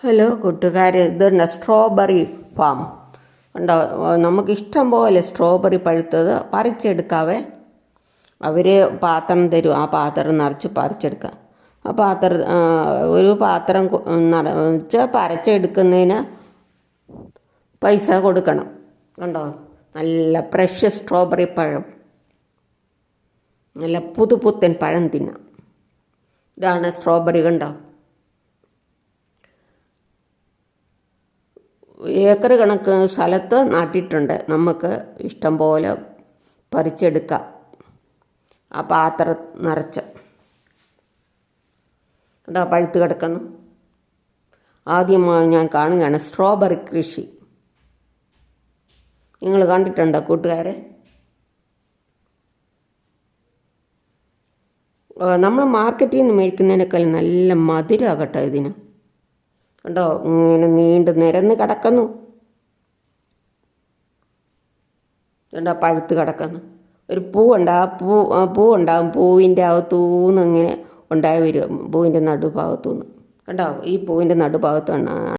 Hello കൂട്ടുകാർ, ഇതുണ്ട് strawberry farm ഉണ്ടോ. നമുക്കിഷ്ടം പോലെ സ്ട്രോബെറി പഴുത്തത് പറിച്ചെടുക്കാവേ. അവർ പാത്രം തരും, ആ പാത്രം നിറച്ച് പറിച്ചെടുക്കാം. ആ പാത്രം ഒരു പാത്രം നിറച്ച് പറിച്ചെടുക്കുന്നതിന് പൈസ കൊടുക്കണം. കണ്ടോ, നല്ല ഫ്രഷ് സ്ട്രോബെറി പഴം, നല്ല പുതുപുത്തൻ പഴം തിന്നാം. ഇതാണ് സ്ട്രോബെറി. കണ്ടോ, ഏക്കർ കണക്ക് സ്ഥലത്ത് നട്ടിട്ടുണ്ട്. നമുക്ക് ഇഷ്ടം പോലെ പറിച്ചെടുക്കാം. ആ പാത്രം നിറച്ച് കേട്ടോ, പഴുത്ത് കിടക്കുന്നു. ആദ്യമായി ഞാൻ കാണുകയാണ് സ്ട്രോബെറി കൃഷി. നിങ്ങൾ കണ്ടിട്ടുണ്ടോ കൂട്ടുകാരെ? നമ്മൾ മാർക്കറ്റിൽ നിന്ന് മേടിക്കുന്നതിനേക്കാൾ നല്ല മധുരമാകട്ടോ ഇതിന്. കണ്ടോ, ഇങ്ങനെ നീണ്ട് നിരന്ന് കിടക്കുന്നു. കണ്ടോ, പഴുത്ത് കിടക്കുന്നു. ഒരു പൂവുണ്ട്, ആ പൂവുണ്ടാകും. പൂവിൻ്റെ അകത്തുനിന്ന് ഇങ്ങനെ ഉണ്ടായി വരും, പൂവിൻ്റെ നടുഭാഗത്തുനിന്ന്. കണ്ടോ, ഈ പൂവിൻ്റെ നടുഭാഗത്താണ്